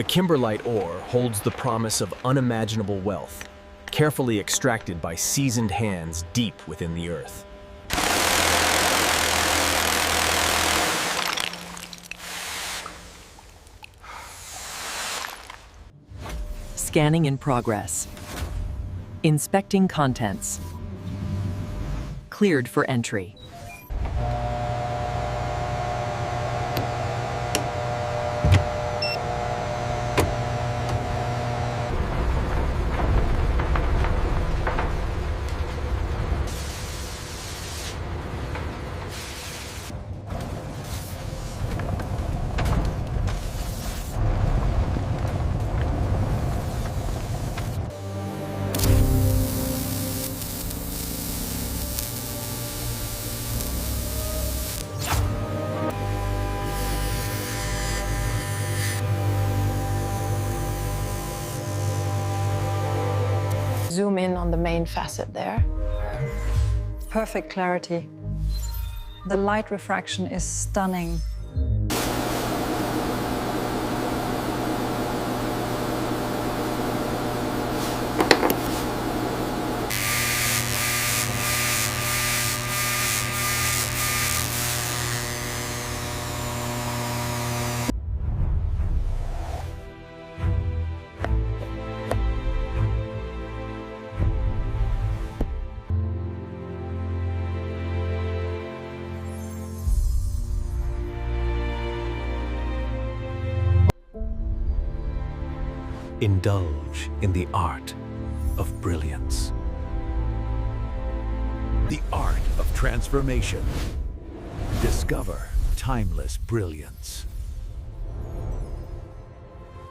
The kimberlite ore holds the promise of unimaginable wealth, carefully extracted by seasoned hands deep within the earth. Scanning in progress. Inspecting contents. Cleared for entry. Zoom in on the main facet there. Perfect clarity. The light refraction is stunning. Indulge in the art of brilliance. The art of transformation. Discover timeless brilliance.